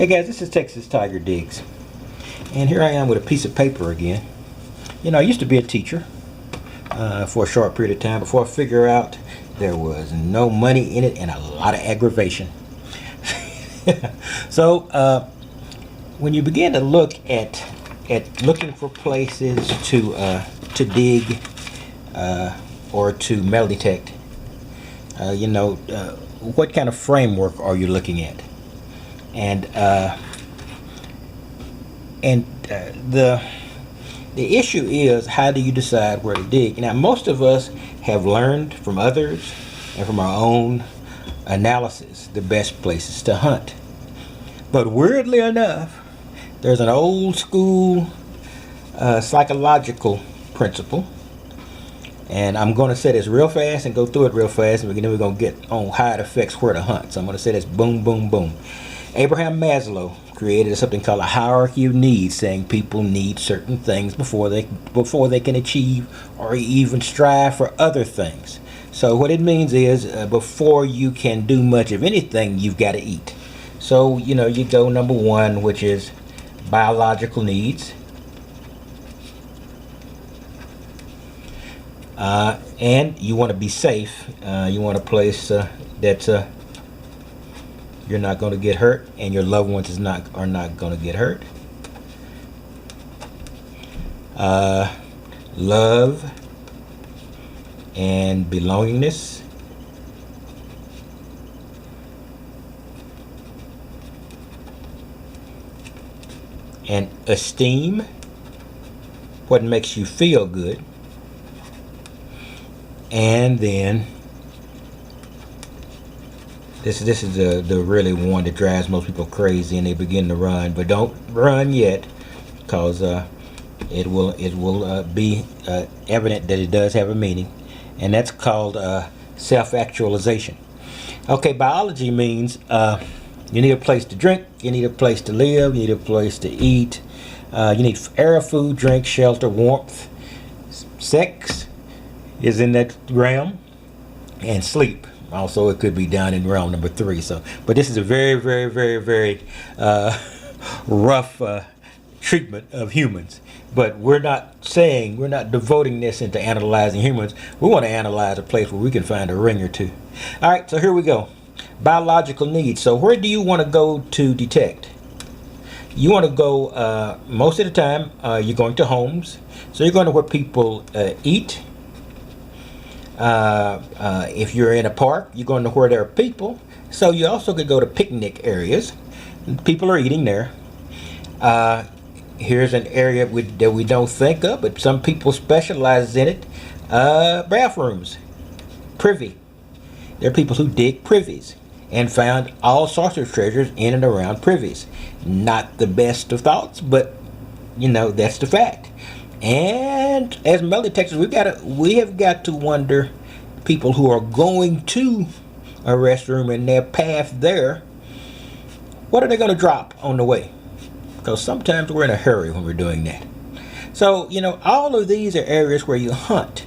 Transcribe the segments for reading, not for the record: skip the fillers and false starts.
Hey guys, this is Texas Tiger Digs, and here I am with a piece of paper again. You know, I used to be a teacher for a short period of time before I figured out there was no money in it and a lot of aggravation. So when you begin to look at looking for places to dig or to metal detect, what kind of framework are you looking at? And the issue is, how do you decide where to dig? Now, most of us have learned from others and from our own analysis the best places to hunt. But weirdly enough, there's an old school psychological principle, and I'm going to say this real fast and go through it real fast, and then we're going to get on how it affects where to hunt. So I'm going to say this: boom, boom, boom. Abraham Maslow created something called a hierarchy of needs, saying people need certain things before they can achieve or even strive for other things. So what it means is, before you can do much of anything, you've got to eat. So you go number one, which is biological needs, and you want to be safe. You want a place that's you're not going to get hurt, and your loved ones are not going to get hurt. Love and belongingness. And esteem, what makes you feel good. And then This is the really one that drives most people crazy, and they begin to run. But don't run yet, because it will be evident that it does have a meaning, and that's called self-actualization. Okay, biology means you need a place to drink, you need a place to live, you need a place to eat, you need air, food, drink, shelter, warmth. Sex is in that realm, and sleep. Also, it could be down in realm number 3. So, but this is a very, very, very, very rough treatment of humans. But we're not devoting this into analyzing humans. We want to analyze a place where we can find a ring or two. All right, so here we go. Biological needs. So where do you want to go to detect? You want to go, most of the time, you're going to homes. So you're going to where people eat. If you're in a park, you're going to where there are people. So you also could go to picnic areas. People are eating there. Here's an area that we don't think of, but some people specialize in it. Bathrooms. Privy. There are people who dig privies and found all sorts of treasures in and around privies. Not the best of thoughts, but that's the fact. And as metal detectors, we have got to wonder, people who are going to a restroom and their path there, what are they going to drop on the way? Because sometimes we're in a hurry when we're doing that. So all of these are areas where you hunt.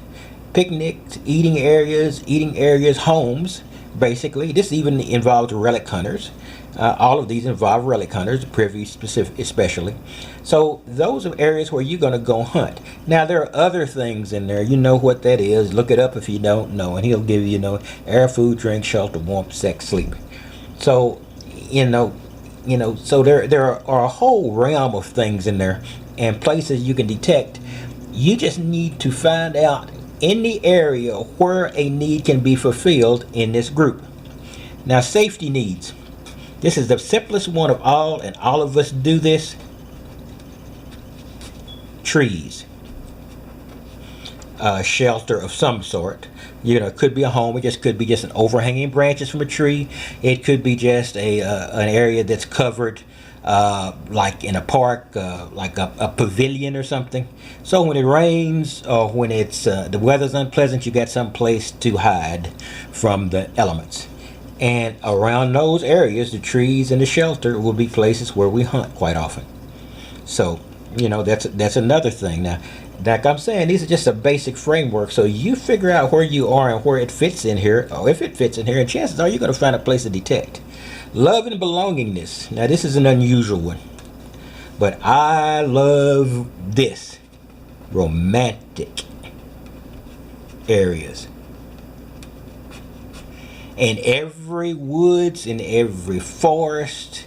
Picnics, eating areas, homes. Basically, this even involves relic hunters. All of these involve relic hunters, privy specific especially. So those are areas where you're going to go hunt. Now, there are other things in there. You know what that is. Look it up if you don't know, and he'll give you, air, food, drink, shelter, warmth, sex, sleep. So, so there are a whole realm of things in there and places you can detect. You just need to find out in the area where a need can be fulfilled in this group. Now, safety needs. This is the simplest one of all, and all of us do this. Trees. Shelter of some sort. It could be a home. It could be just an overhanging branches from a tree. It could be just an area that's covered, like in a park, like a pavilion or something. So when it rains or when it's the weather's unpleasant, you got some place to hide from the elements. And around those areas, the trees and the shelter will be places where we hunt quite often. So, that's another thing. Now, like I'm saying, these are just a basic framework. So you figure out where you are and where it fits in here, or if it fits in here, and chances are you're going to find a place to detect. Love and belongingness. Now, this is an unusual one, but I love this. Romantic areas. In every woods, in every forest,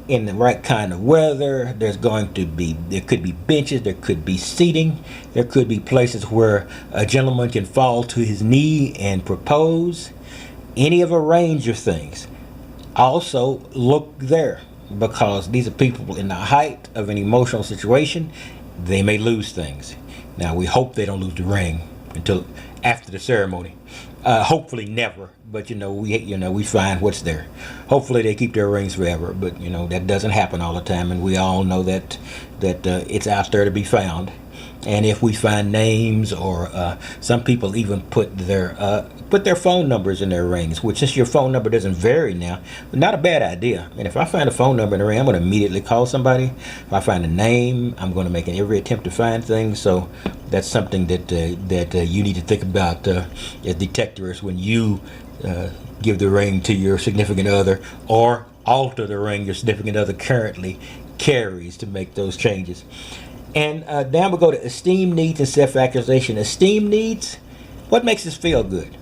in the right kind of weather, there could be benches, there could be seating, there could be places where a gentleman can fall to his knee and propose. Any of a range of things. Also, look there, because these are people in the height of an emotional situation. They may lose things. Now, we hope they don't lose the ring until after the ceremony. Hopefully never, but we find what's there. Hopefully they keep their rings forever, but that doesn't happen all the time, and we all know that it's out there to be found. And if we find names, or some people even put their phone numbers in their rings, which, since your phone number doesn't vary now, not a bad idea. And if I find a phone number in the ring, I'm going to immediately call somebody. If I find a name, I'm going to make every attempt to find things. So that's something that you need to think about as detectives when you give the ring to your significant other, or alter the ring your significant other currently carries, to make those changes. And now we go to esteem needs and self-actualization. Esteem needs, what makes us feel good?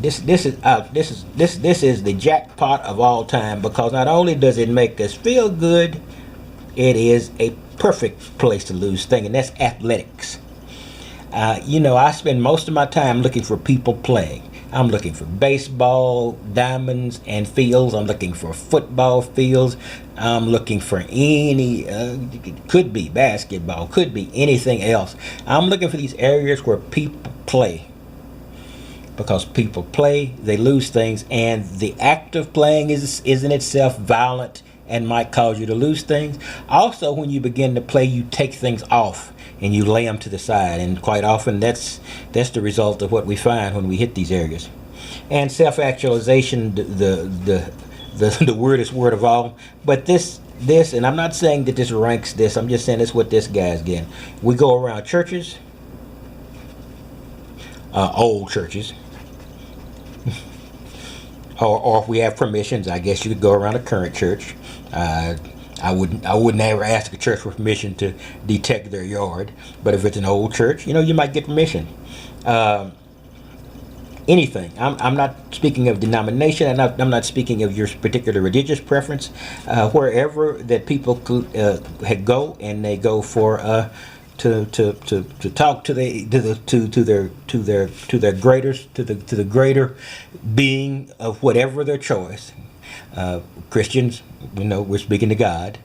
This is the jackpot of all time, because not only does it make us feel good, it is a perfect place to lose things, and that's athletics. I spend most of my time looking for people playing. I'm looking for baseball diamonds and fields. I'm looking for football fields. I'm looking for could be basketball, could be anything else. I'm looking for these areas where people play. Because people play, they lose things, and the act of playing is in itself violent and might cause you to lose things. Also, when you begin to play, you take things off and you lay them to the side, and quite often that's the result of what we find when we hit these areas. And self-actualization, the weirdest word of all, but this, and I'm not saying that this ranks this, I'm just saying this what this guy's getting. We go around churches, old churches, or if we have permissions, I guess you could go around a current church. I wouldn't ever ask a church for permission to detect their yard, but if it's an old church, you might get permission. Anything. I'm not speaking of denomination. I'm not speaking of your particular religious preference. Wherever that people could go, and they go for to talk to the greater being of whatever their choice. Christians, we're speaking to God,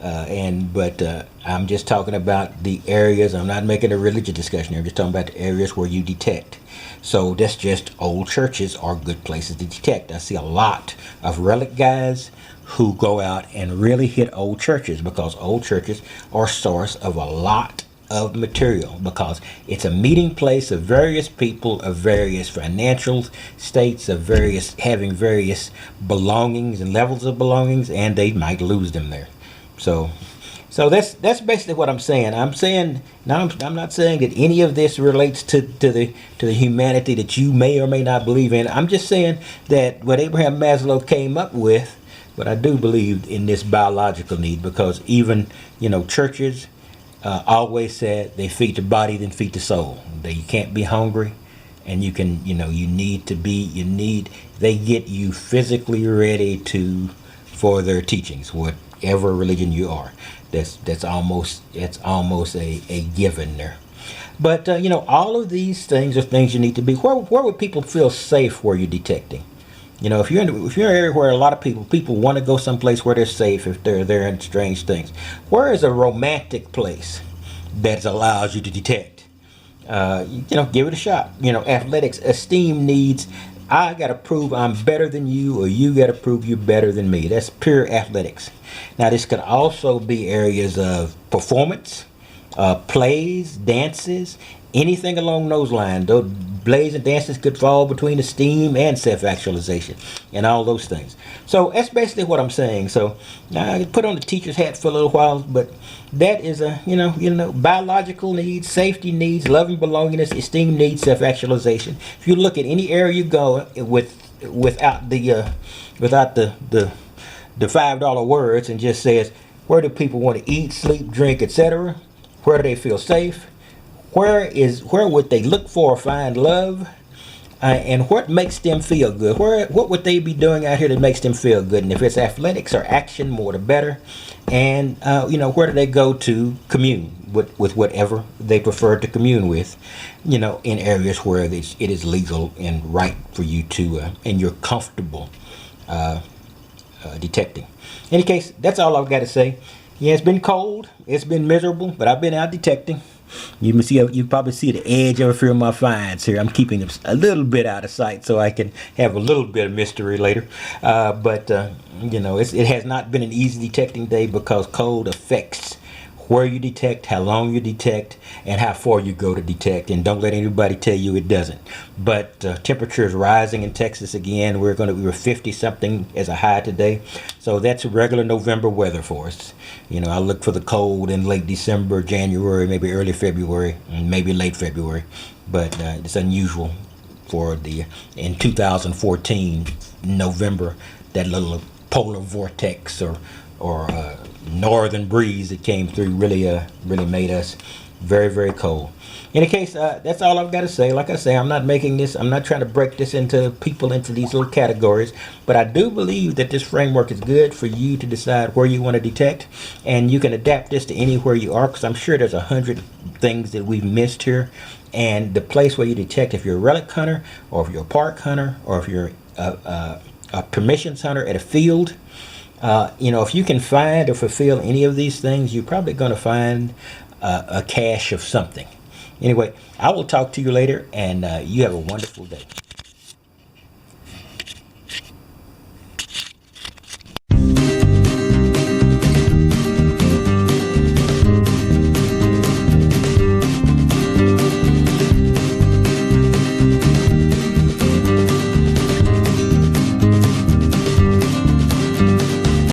but I'm just talking about the areas. I'm not making a religious discussion here. I'm just talking about the areas where you detect. So that's just old churches are good places to detect. I see a lot of relic guys who go out and really hit old churches, because old churches are a source of a lot of material, because it's a meeting place of various people of various financial states, of having various belongings and levels of belongings, and they might lose them there. So that's basically what I'm saying. I'm saying now, I'm not saying that any of this relates to the humanity that you may or may not believe in. I'm just saying that what Abraham Maslow came up with, but I do believe in this biological need, because even churches always said they feed the body then feed the soul. You can't be hungry, and you they get you physically ready for their teachings, whatever religion you are. That's almost a given there. But all of these things are things you need to be. Where would people feel safe where you're detecting? If you're in an area where a lot of people want to go someplace where they're safe, if they're there in strange things, where is a romantic place that allows you to detect? Give it a shot. Athletics, esteem needs. I got to prove I'm better than you, or you got to prove you're better than me. That's pure athletics. Now, this could also be areas of performance, plays, dances, anything along those lines. Those plays and dances could fall between esteem and self-actualization and all those things. So that's basically what I'm saying. So now I can put on the teacher's hat for a little while, but that is biological needs, safety needs, love and belongingness, esteem needs, self-actualization. If you look at any area you go with without the $5 words, and just says, where do people want to eat, sleep, drink, etc.? Where do they feel safe? Where would they look for or find love? And what makes them feel good? What would they be doing out here that makes them feel good? And if it's athletics or action, more the better. And where do they go to commune with whatever they prefer to commune with? In areas where it is legal and right for you to, and you're comfortable detecting. In any case, that's all I've got to say. Yeah, it's been cold, it's been miserable, but I've been out detecting. You probably see the edge of a few of my finds here. I'm keeping them a little bit out of sight so I can have a little bit of mystery later. But it has not been an easy detecting day because cold affects where you detect, how long you detect, and how far you go to detect. And don't let anybody tell you it doesn't. But temperature is rising in Texas again. We were 50 something as a high today, so that's regular November weather for us. I look for the cold in late December, January, maybe early February, and maybe late February. But it's unusual for in 2014 November, that little polar vortex or northern breeze that came through really made us very, very cold. In any case, that's all I've got to say. Like I say, I'm not trying to break this into these little categories, but I do believe that this framework is good for you to decide where you want to detect, and you can adapt this to anywhere you are, because I'm sure there's 100 things that we've missed here. And the place where you detect, if you're a relic hunter, or if you're a park hunter, or if you're a permissions hunter at a field, if you can find or fulfill any of these things, you're probably going to find a cache of something. Anyway, I will talk to you later, and you have a wonderful day.